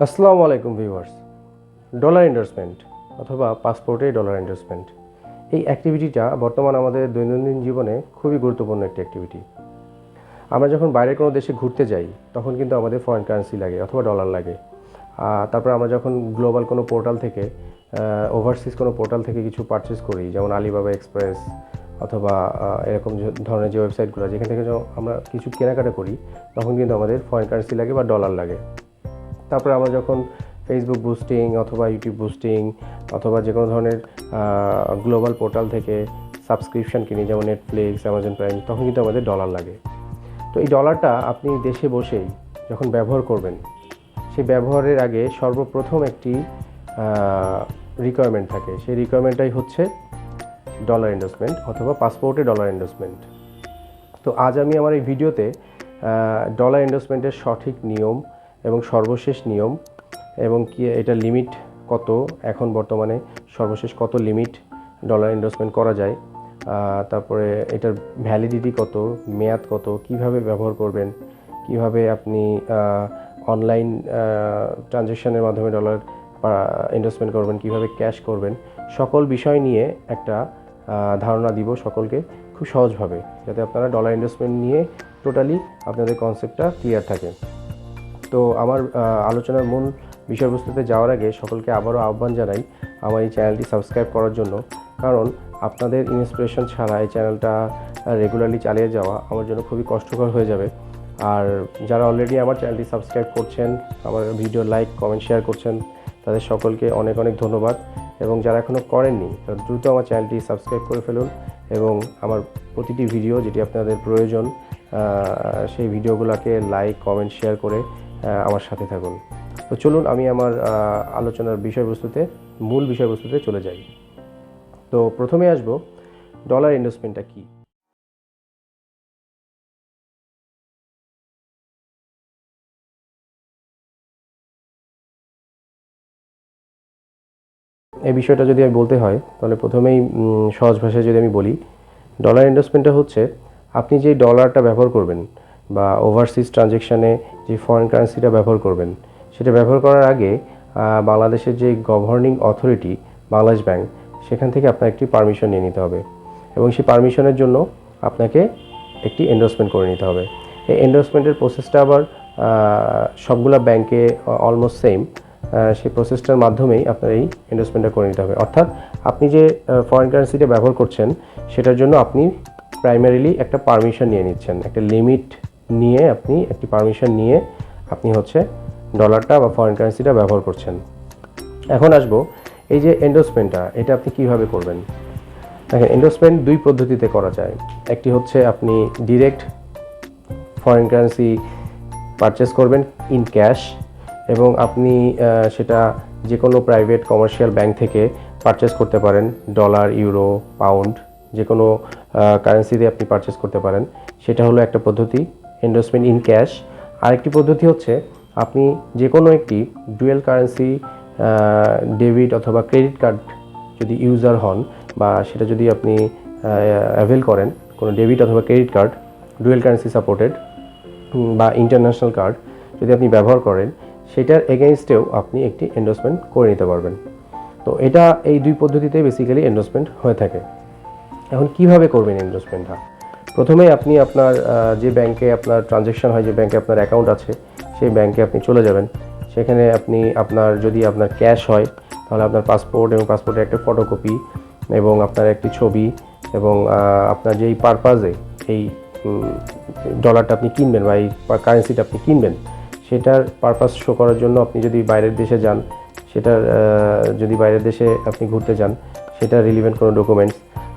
আসসালামু আলাইকুম viewers. Dollar endorsement অথবা পাসপোর্টে ডলার এন্ডোর্সমেন্ট, এই অ্যাক্টিভিটিটা বর্তমান আমাদের দৈনন্দিন জীবনে খুবই গুরুত্বপূর্ণ একটি অ্যাক্টিভিটি। আমরা যখন বাইরের কোনো দেশে ঘুরতে যাই তখন কিন্তু আমাদের ফরেন কারেন্সি লাগে অথবা ডলার লাগে। তারপর আমরা যখন গ্লোবাল কোনো পোর্টাল থেকে ওভারসিজ কোনো পোর্টাল থেকে কিছু পারচেস করি, যেমন আলিবাবা এক্সপ্রেস অথবা এরকম ধরনের যে ওয়েবসাইটগুলো যেখান থেকে আমরা কিছু কেনাকাটা করি, তখন কিন্তু আমাদের ফরেন কারেন্সি লাগে বা ডলার লাগে। তারপরে আমরা যখন ফেসবুক বুস্টিং অথবা ইউটিউব বুস্টিং অথবা যে কোনো ধরনের গ্লোবাল পোর্টাল থেকে সাবস্ক্রিপশান কিনি, যেমন নেটফ্লিক্স, অ্যামাজন প্রাইম, তখন কিন্তু আমাদের ডলার লাগে। তো এই ডলারটা আপনি দেশে বসেই যখন ব্যবহার করবেন, সেই ব্যবহারের আগে সর্বপ্রথম একটি রিকোয়ারমেন্ট থাকে। সেই রিকোয়ারমেন্টটাই হচ্ছে ডলার এন্ডোর্সমেন্ট অথবা পাসপোর্টে ডলার এন্ডোর্সমেন্ট। তো আজ আমি আমার এই ভিডিওতে ডলার এন্ডোর্সমেন্টের সঠিক নিয়ম এবং সর্বশেষ নিয়ম এবং কি এটা লিমিট কত, এখন বর্তমানে সর্বশেষ কত লিমিট ডলার এন্ডোর্সমেন্ট করা যায়, তারপরে এটার ভ্যালিডিটি কত, মেয়াদ কত, কিভাবে ব্যবহার করবেন, কিভাবে আপনি অনলাইন ট্রানজ্যাকশনের মাধ্যমে ডলার এন্ডোর্সমেন্ট করবেন, কিভাবে ক্যাশ করবেন, সকল বিষয় নিয়ে একটা ধারণা দিব সকলকে খুব সহজভাবে, যাতে আপনারা ডলার এন্ডোর্সমেন্ট নিয়ে টোটালি আপনাদের কনসেপ্টটা ক্লিয়ার থাকে। তো আমার আলোচনার মূল বিষয়বস্তুতে যাওয়ার আগে সকলকে আবারও আহ্বান জানাই আমার এই চ্যানেলটি সাবস্ক্রাইব করার জন্য, কারণ আপনাদের ইন্সপিরেশন ছাড়া এই চ্যানেলটা রেগুলারলি চালিয়ে যাওয়া আমার জন্য খুবই কষ্টকর হয়ে যাবে। আর যারা অলরেডি আমার চ্যানেলটি সাবস্ক্রাইব করছেন, আমার ভিডিও লাইক, কমেন্ট, শেয়ার করছেন, তাদের সকলকে অনেক অনেক ধন্যবাদ। এবং যারা এখনও করেননি তারা দ্রুত আমার চ্যানেলটি সাবস্ক্রাইব করে ফেলুন এবং আমার প্রতিটি ভিডিও যেটি আপনাদের প্রয়োজন সেই ভিডিওগুলোকে লাইক, কমেন্ট, শেয়ার করে আমার সাথে থাকুন। তো চলুন আমি আমার আলোচনার মূল বিষয়বস্তুতে চলে যাই। তো প্রথমে আসব ডলার এন্ডোর্সমেন্টটা কী। এই বিষয়টা যদি আমি বলতে হয় তাহলে প্রথমেই সহজ ভাষায় যদি আমি বলি, ডলার এন্ডোর্সমেন্টটা হচ্ছে আপনি যে ডলারটা ব্যবহার করবেন বা ওভারসিজ ট্রানজ্যাকশানে যে ফরেন কারেন্সিটা ব্যবহার করবেন, সেটা ব্যবহার করার আগে বাংলাদেশের যে গভর্নিং অথরিটি বাংলাদেশ ব্যাংক, সেখান থেকে আপনার একটি পারমিশন নিয়ে নিতে হবে এবং সেই পারমিশনের জন্য আপনাকে একটি এন্ডোর্সমেন্ট করে নিতে হবে। এই এন্ডোর্সমেন্টের প্রসেসটা আবার সবগুলা ব্যাংকে অলমোস্ট সেম। সেই প্রসেসটার মাধ্যমেই আপনার এই এন্ডোর্সমেন্টটা করে নিতে হবে। অর্থাৎ আপনি যে ফরেন কারেন্সিটা ব্যবহার করছেন সেটার জন্য আপনি প্রাইমারিলি একটা পারমিশন নিয়ে নিচ্ছেন, একটা লিমিট নিয়ে আপনি একটি পারমিশন নিয়ে আপনি হচ্ছে ডলারটা বা ফরেন কারেন্সিটা ব্যবহার করছেন। এখন আসবো এই যে এন্ডোর্সমেন্টটা, এটা আপনি কিভাবে করবেন। দেখেন, এন্ডোর্সমেন্ট দুই পদ্ধতিতে করা যায়। একটি হচ্ছে আপনি ডিরেক্ট ফরেন কারেন্সি পারচেস করবেন ইন ক্যাশ এবং আপনি সেটা যে কোনো প্রাইভেট কমার্শিয়াল ব্যাংক থেকে পারচেস করতে পারেন। ডলার, ইউরো, পাউন্ড, যে কোনো কারেন্সিতে আপনি পারচেস করতে পারেন। সেটা হলো একটা পদ্ধতি, এন্ডোর্সমেন্ট ইন ক্যাশ। আরেকটি পদ্ধতি হচ্ছে আপনি যে কোনো একটি ডুয়েল কারেন্সি ডেবিট অথবা ক্রেডিট কার্ড যদি ইউজার হন বা সেটা যদি আপনি অ্যাভেল করেন, কোনো ডেবিট অথবা credit card dual currency supported বা ইন্টারন্যাশনাল কার্ড যদি আপনি ব্যবহার করেন, সেটার এগেইনস্টেও আপনি একটি এন্ডোর্সমেন্ট করে নিতে পারবেন। তো এটা এই দুই পদ্ধতিতে বেসিক্যালি এন্ডোর্সমেন্ট হয়ে থাকে। এখন কিভাবে করবেন এন্ডোর্সমেন্টটা? প্রথমেই আপনি আপনার যে ব্যাংকে আপনার ট্রানজ্যাকশন হয়, যে ব্যাংকে আপনার অ্যাকাউন্ট আছে, সেই ব্যাংকে আপনি চলে যাবেন। সেখানে আপনি যদি আপনার ক্যাশ হয় তাহলে আপনার পাসপোর্ট এবং পাসপোর্টের একটা ফটোকপি এবং আপনার একটি ছবি এবং আপনার যেই পারপাজে এই ডলারটা আপনি কিনবেন বা এই কারেন্সিটা আপনি কিনবেন, সেটার পারপাস শো করার জন্য আপনি যদি বাইরের দেশে যান, যদি বাইরের দেশে আপনি ঘুরতে যান, সেটা রিলিভেন্ট কোনো ডকুমেন্টস,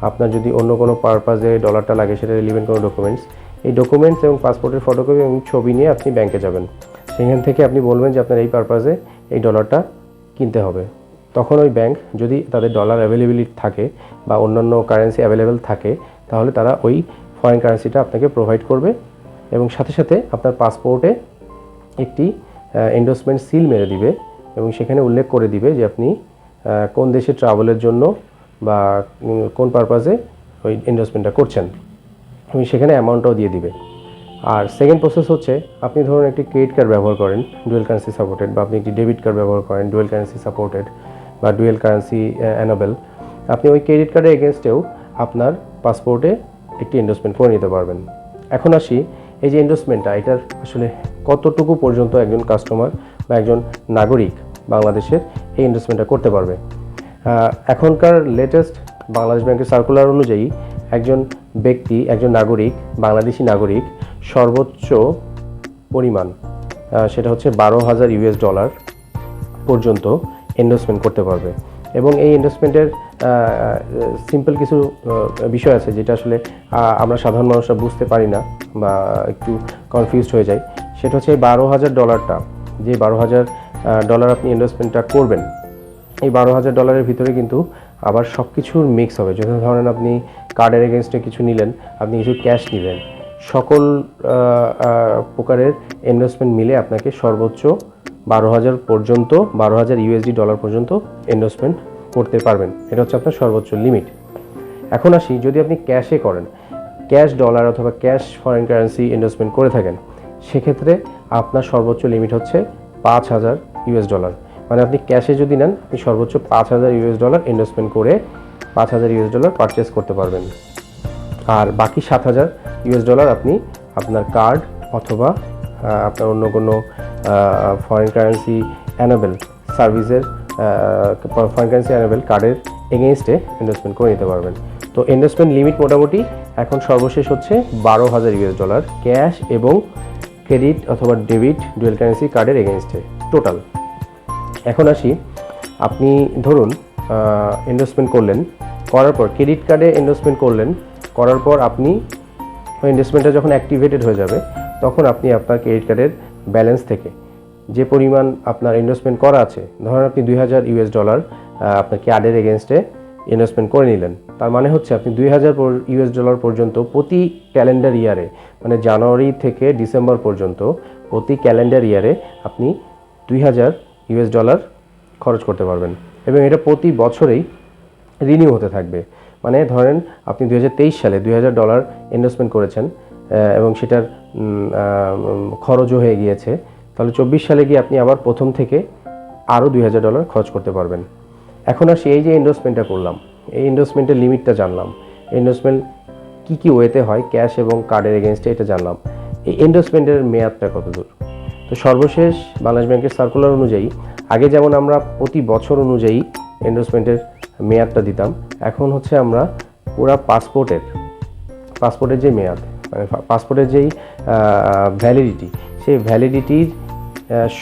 আপনার যদি অন্য কোনো পারপাসে ডলারটা লাগে সেটা রিলিভেন্ট কোনো ডকুমেন্টস, এই ডকুমেন্টস এবং পাসপোর্টের ফটোকপি এবং ছবি নিয়ে আপনি ব্যাংকে যাবেন। সেখান থেকে আপনি বলবেন যে আপনার এই পারপাসে এই ডলারটা কিনতে হবে। তখন ওই ব্যাংক যদি তাদের ডলার অ্যাভেলেবিলিটি থাকে বা অন্যান্য কারেন্সি অ্যাভেলেবেল থাকে, তাহলে তারা ওই ফরেন কারেন্সিটা আপনাকে প্রোভাইড করবে এবং সাথে সাথে আপনার পাসপোর্টে একটি এন্ডোর্সমেন্ট সিল মেরে দিবে এবং সেখানে উল্লেখ করে দিবে যে আপনি কোন দেশে ট্রাভেলের জন্য বা কোন পারপাসে ওই এন্ডোর্সমেন্টটা করছেন এবং সেখানে অ্যামাউন্টটাও দিয়ে দিবে। আর সেকেন্ড প্রসেস হচ্ছে আপনি ধরুন একটি ক্রেডিট কার্ড ব্যবহার করেন ডুয়েল কারেন্সি সাপোর্টেড, বা আপনি একটি ডেবিট কার্ড ব্যবহার করেন ডুয়েল কারেন্সি সাপোর্টেড বা ডুয়েল কারেন্সি অ্যানাবেল। আপনি ওই ক্রেডিট কার্ডের এগেনস্টেও আপনার পাসপোর্টে একটি এন্ডোর্সমেন্ট করে নিতে পারবেন। এখন আসি এই যে এন্ডোর্সমেন্টটা, এটার আসলে কতটুকু পর্যন্ত একজন কাস্টমার বা একজন নাগরিক বাংলাদেশের এই এন্ডোর্সমেন্টটা করতে পারবে। এখনকার লেটেস্ট বাংলাদেশ ব্যাংকের সার্কুলার অনুযায়ী একজন ব্যক্তি, একজন নাগরিক, বাংলাদেশি নাগরিক সর্বোচ্চ পরিমাণ সেটা হচ্ছে $12,000 পর্যন্ত এন্ডোর্সমেন্ট করতে পারবে। এবং এই এন্ডোর্সমেন্টের সিম্পল কিছু বিষয় আছে যেটা আসলে আমরা সাধারণ মানুষরা বুঝতে পারি না বা একটু কনফিউজড হয়ে যায়। সেটা হচ্ছে এই $12,000টা, যে $12,000 আপনি এন্ডোর্সমেন্টটা করবেন, এই $12,000 ভিতরে কিন্তু আবার সব কিছুর মিক্স হবে। যদি ধরেন আপনি কার্ডের এগেনস্টে কিছু নিলেন, আপনি কিছু ক্যাশ নিলেন, সকল প্রকারের এন্ডোর্সমেন্ট মিলে আপনাকে সর্বোচ্চ $12,000 পর্যন্ত এন্ডোর্সমেন্ট করতে পারবেন। এটা হচ্ছে আপনার সর্বোচ্চ লিমিট। এখন আসি, যদি আপনি ক্যাশে করেন, ক্যাশ ডলার অথবা ক্যাশ ফরেন কারেন্সি এন্ডোর্সমেন্ট করে থাকেন, সেক্ষেত্রে আপনার সর্বোচ্চ লিমিট হচ্ছে $5,000। মানে আপনি ক্যাশে যদি নেন, আপনি সর্বোচ্চ $5,000 এন্ডোর্সমেন্ট করে $5,000 পারচেস করতে পারবেন। আর বাকি $7,000 আপনি আপনার কার্ড অথবা আপনার অন্য কোনো ফরেন কারেন্সি অ্যানাবেল সার্ভিসের ফরেন কারেন্সি অ্যানাবেল কার্ডের এগেনস্টে এন্ডোর্সমেন্ট করে নিতে পারবেন। তো এন্ডোর্সমেন্ট লিমিট মোটামুটি এখন সর্বশেষ হচ্ছে $12,000 ক্যাশ এবং ক্রেডিট অথবা ডেবিট ডুয়েল কারেন্সি কার্ডের এগেনস্টে টোটাল। এখন আসি, আপনি ধরুন এন্ডোর্সমেন্ট করলেন, করার পর ক্রেডিট কার্ডে এন্ডোর্সমেন্ট করলেন, করার পর আপনি ওই এন্ডোর্সমেন্টটা যখন অ্যাক্টিভেটেড হয়ে যাবে, তখন আপনি আপনার ক্রেডিট কার্ডের ব্যালেন্স থেকে যে পরিমাণ আপনার ইনভেস্টমেন্ট করা আছে, ধরুন আপনি $2,000 আপনার কার্ডের এগেনস্টে ইনভেস্টমেন্ট করে নিলেন, তার মানে হচ্ছে আপনি $2,000 পর্যন্ত প্রতি ক্যালেন্ডার ইয়ারে, মানে জানুয়ারি থেকে ডিসেম্বর পর্যন্ত প্রতি ক্যালেন্ডার ইয়ারে আপনি $2,000 খরচ করতে পারবেন। এবং এটা প্রতি বছরেই রিনিউ হতে থাকবে। মানে ধরেন আপনি 2023 সালে $2,000 ইনভেস্টমেন্ট করেছেন এবং সেটার খরচও হয়ে গিয়েছে, তাহলে 24 সালে গিয়ে আপনি আবার প্রথম থেকে আরও $2,000 খরচ করতে পারবেন। এখন আসি, এই যে ইনভেস্টমেন্টটা করলাম, এই ইনভেস্টমেন্টের লিমিটটা জানলাম, ইনভেস্টমেন্ট কী কী ওয়েতে হয়, ক্যাশ এবং কার্ডের এগেনস্টে, এটা জানলাম। এই ইনভেস্টমেন্টের মেয়াদটা কত দূর? তো সর্বশেষ বাংলাদেশ ব্যাংকের সার্কুলার অনুযায়ী, আগে যেমন আমরা প্রতি বছর অনুযায়ী ইনভেস্টমেন্টের মেয়াদটা দিতাম, এখন হচ্ছে আমরা পুরা পাসপোর্টের যে মেয়াদ, মানে পাসপোর্টের যেই ভ্যালিডিটি, সেই ভ্যালিডিটির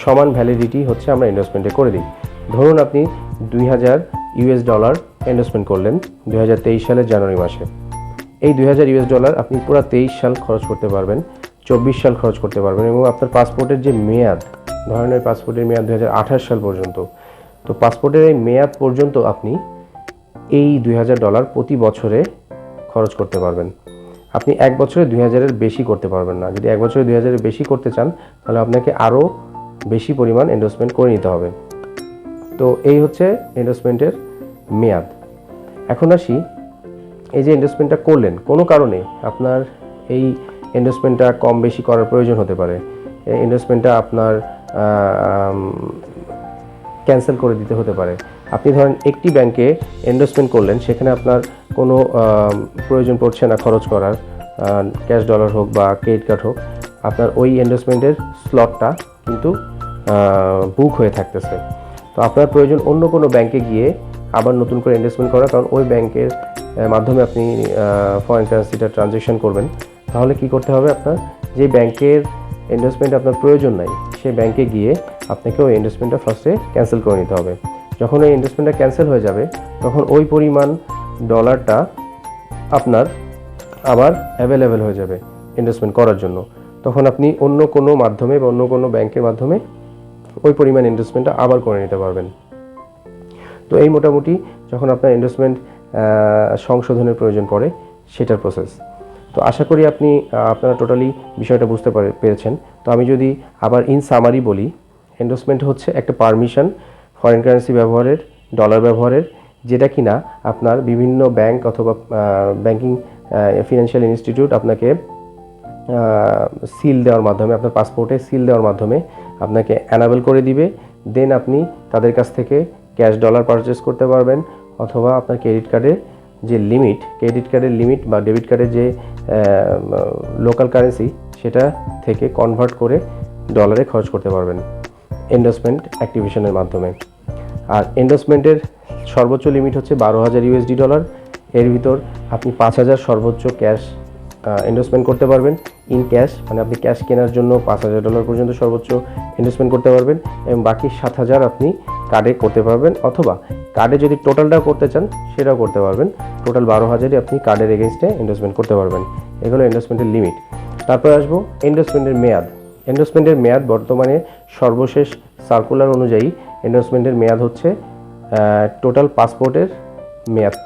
সমান ভ্যালিডিটি হচ্ছে আমরা ইনভেস্টমেন্টে করে দিই। ধরুন আপনি $2,000 ইনভেস্টমেন্ট করলেন 2023 সালের জানুয়ারি মাসে। এই $2,000 আপনি পুরো 23 সাল খরচ করতে পারবেন, 24 সাল খরচ করতে পারবেন, এবং আপনার পাসপোর্টের যে মেয়াদ, ধরেন ওই পাসপোর্টের মেয়াদ 2028 সাল পর্যন্ত। তো পাসপোর্টের এই মেয়াদ পর্যন্ত আপনি এই $2,000 প্রতি বছরে খরচ করতে পারবেন। আপনি এক বছরে 2,000-এর বেশি করতে পারবেন না। যদি এক বছরে 2,000-এর বেশি করতে চান, তাহলে আপনাকে আরও বেশি পরিমাণ এন্ডোর্সমেন্ট করে নিতে হবে। তো এই হচ্ছে এন্ডোর্সমেন্টের মেয়াদ। এখন আসি, এই যে এন্ডোর্সমেন্টটা করলেন, কোনো কারণে আপনার এই এন্ডোর্সমেন্টটা কম বেশি করার প্রয়োজন হতে পারে, এই এন্ডোর্সমেন্টটা আপনার ক্যান্সেল করে দিতে হতে পারে। আপনি ধরেন একটি ব্যাংকে এন্ডোর্সমেন্ট করলেন, সেখানে আপনার কোনো প্রয়োজন পড়ছে না খরচ করার, ক্যাশ ডলার হোক বা ক্রেডিট কার্ড হোক, আপনার ওই এন্ডোর্সমেন্টের স্লটটা কিন্তু বুক হয়ে থাকতেছে। তো আপনার প্রয়োজন অন্য কোনো ব্যাংকে গিয়ে আবার নতুন করে এন্ডোর্সমেন্ট করা, কারণ ওই ব্যাংকের মাধ্যমে আপনি ফরেন কারেন্সিটা ট্রানজ্যাকশন করবেন। তাহলে কি করতে হবে, আপনার যে ব্যাংকের এন্ডোর্সমেন্ট আপনার প্রয়োজন নাই, সেই ব্যাংকে গিয়ে আপনাকে ওই এন্ডোর্সমেন্টটা ফার্স্টে ক্যান্সেল করে নিতে হবে। যখন ওই ইনভেস্টমেন্টটা ক্যান্সেল হয়ে যাবে, তখন ওই পরিমাণ ডলারটা আপনার আবার অ্যাভেলেবেল হয়ে যাবে ইনভেস্টমেন্ট করার জন্য। তখন আপনি অন্য কোনো মাধ্যমে বা অন্য কোনো ব্যাংকের মাধ্যমে ওই পরিমাণ ইনভেস্টমেন্টটা আবার করে নিতে পারবেন। তো এই মোটামুটি যখন আপনার ইনভেস্টমেন্ট সংশোধনের প্রয়োজন পড়ে, সেটার প্রসেস। তো আশা করি আপনারা টোটালি বিষয়টা বুঝতে পেরেছেন। তো আমি যদি আবার ইন সামারি বলি, এন্ডোর্সমেন্ট হচ্ছে একটা পারমিশন ফরেন কারেন্সি ব্যবহারের, ডলার ব্যবহারের, যেটা কিনা আপনার বিভিন্ন ব্যাংক অথবা ব্যাংকিং ফিনান্সিয়াল ইনস্টিটিউট আপনাকে সিল দেওয়ার মাধ্যমে, আপনার পাসপোর্টে সিল দেওয়ার মাধ্যমে আপনাকে অ্যানাবেল করে দিবে। দেন আপনি তাদের কাছ থেকে ক্যাশ ডলার পারচেস করতে পারবেন, অথবা আপনার ক্রেডিট কার্ডের লিমিট বা ডেবিট কার্ডের যে লোকাল কারেন্সি সেটা থেকে কনভার্ট করে ডলারে খরচ করতে পারবেন এন্ডোসমেন্ট অ্যাক্টিভেশনের মাধ্যমে। আর এন্ডোসমেন্টের সর্বোচ্চ লিমিট হচ্ছে $12,000 এর ভিতর আপনি 5,000 সর্বোচ্চ ক্যাশ ইনভেস্টমেন্ট করতে পারবেন ইন ক্যাশ, মানে আপনি ক্যাশ কেনার জন্য $5,000 পর্যন্ত সর্বোচ্চ ইনভেস্টমেন্ট করতে পারবেন, এবং বাকি 7,000 আপনি কার্ডে করতে পারবেন, অথবা কার্ডে যদি টোটালটাও করতে চান সেটাও করতে পারবেন। টোটাল 12,000ই আপনি কার্ডের এগেনস্টে ইনভেস্টমেন্ট করতে পারবেন। এগুলো ইনভেস্টমেন্টের লিমিট। তারপর আসবো ইনভেস্টমেন্টের মেয়াদ। ইনভেস্টমেন্টের মেয়াদ বর্তমানে সর্বশেষ সার্কুলার অনুযায়ী ইনভেস্টমেন্টের মেয়াদ হচ্ছে টোটাল পাসপোর্টের মেয়াদ,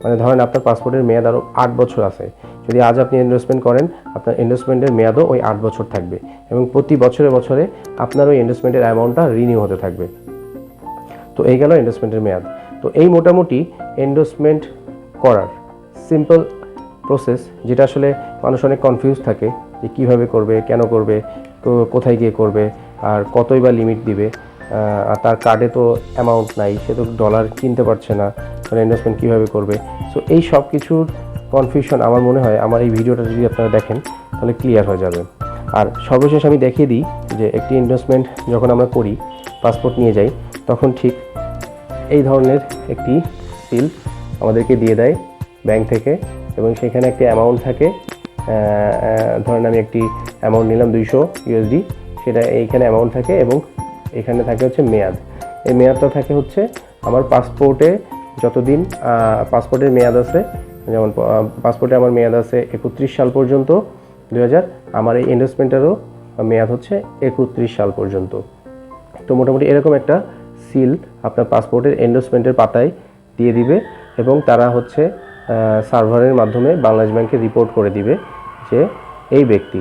মানে ধরেন আপনার পাসপোর্টের মেয়াদ আরও 8 বছর আছে। যদি আজ আপনি ইনভেস্টমেন্ট করেন, আপনার ইনভেস্টমেন্টের মেয়াদও ওই 8 বছর থাকবে, এবং প্রতি বছরে বছরে আপনার ওই ইনভেস্টমেন্টের অ্যামাউন্টটা রিনিউ হতে থাকবে। তো এই গেল ইনভেস্টমেন্টের মেয়াদ। তো এই মোটামুটি ইনভেস্টমেন্ট করার সিম্পল প্রসেস, যেটা আসলে মানুষ অনেক কনফিউজ থাকে যে কীভাবে করবে, কেন করবে, কোথায় গিয়ে করবে, আর কতই বা লিমিট দিবে, আর তার কার্ডে তো অ্যামাউন্ট নাই, সে তো ডলার কিনতে পারছে না, তাহলে ইনভেস্টমেন্ট কীভাবে করবে। সো এই সব কিছুর কনফিউশন আমার মনে হয় আমার এই ভিডিওটা যদি আপনারা দেখেন তাহলে ক্লিয়ার হয়ে যাবে। আর সর্বশেষ আমি দেখিয়ে দিই যে একটি ইনভেস্টমেন্ট যখন আমরা করি, পাসপোর্ট নিয়ে যাই, তখন ঠিক এই ধরনের একটি সিল আমাদেরকে দিয়ে দেয় ব্যাংক থেকে, এবং সেখানে একটি অ্যামাউন্ট থাকে। ধরেন আমি একটি অ্যামাউন্ট নিলাম $200, সেটা এইখানে অ্যামাউন্ট থাকে, এবং এখানে থাকে হচ্ছে মেয়াদ। এই মেয়াদটা থাকে হচ্ছে আমার পাসপোর্টে যতদিন পাসপোর্টের মেয়াদ আছে, যেমন পাসপোর্টে আমার মেয়াদ আছে 31 সাল পর্যন্ত 2000, আমার এই ইনভেস্টমেন্টেরও মেয়াদ হচ্ছে 31 সাল পর্যন্ত। তো মোটামুটি এরকম একটা সিল আপনার পাসপোর্টের ইনভেস্টমেন্টের পাতায় দিয়ে দিবে, এবং তারা হচ্ছে সার্ভারের মাধ্যমে বাংলাদেশ ব্যাংকে রিপোর্ট করে দিবে যে এই ব্যক্তি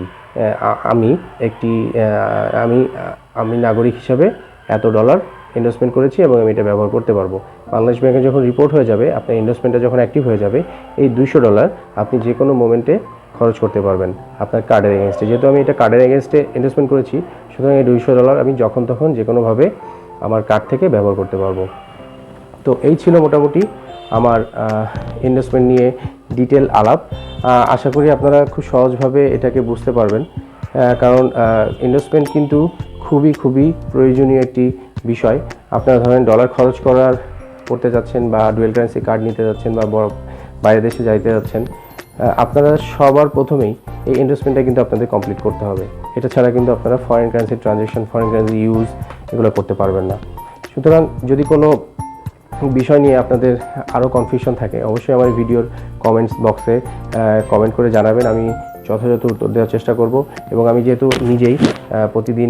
আমি নাগরিক হিসাবে এত ডলার ইনভেস্টমেন্ট করেছি এবং আমি এটা ব্যবহার করতে পারবো। বাংলাদেশ ব্যাংকে যখন রিপোর্ট হয়ে যাবে, আপনার ইনভেস্টমেন্টটা যখন অ্যাক্টিভ হয়ে যাবে, এই $200 আপনি যে কোনো মোমেন্টে খরচ করতে পারবেন আপনার কার্ডের এগেনস্টে। যেহেতু আমি এটা কার্ডের এগেনস্টে ইনভেস্টমেন্ট করেছি, সুতরাং এই $200 আমি যখন তখন যে কোনোভাবে আমার কার্ড থেকে ব্যবহার করতে পারবো। তো এই ছিল মোটামুটি আমার ইনভেস্টমেন্ট নিয়ে ডিটেল আলাপ। আশা করি আপনারা খুব সহজভাবে এটাকে বুঝতে পারবেন, কারণ ইনভেস্টমেন্ট কিন্তু খুবই প্রয়োজনীয় একটি বিষয়। আপনারা ধরেন ডলার খরচ করতে যাচ্ছেন, বা ডুয়েল কারেন্সি কার্ড নিতে যাচ্ছেন, বা বাইরের দেশে যাইতে যাচ্ছেন, আপনারা সবার প্রথমেই এই ইনভেস্টমেন্টটা কিন্তু আপনাদের কমপ্লিট করতে হবে। এটা ছাড়া কিন্তু আপনারা foreign currency transaction, foreign currency use এগুলো করতে পারবেন না। সুতরাং যদি কোনো বিষয় নিয়ে আপনাদের আরও কনফিউশন থাকে, অবশ্যই আমার ভিডিওর কমেন্টস বক্সে কমেন্ট করে জানাবেন, আমি যথাযথ উত্তর দেওয়ার চেষ্টা করব। এবং আমি যেহেতু নিজেই প্রতিদিন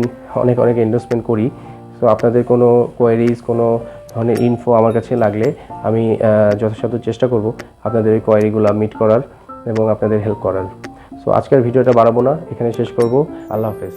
অনেক ইনভেস্টমেন্ট করি, সো আপনাদের কোনো কোয়ারিজ, কোনো ধরনের ইনফো আমার কাছে লাগলে আমি যথাসাধ্য চেষ্টা করব আপনাদের ওই কোয়ারিগুলো মিট করার এবং আপনাদের হেল্প করার। সো আজকের ভিডিওটা বাড়াবো না, এখানে শেষ করব। আল্লাহ হাফেজ।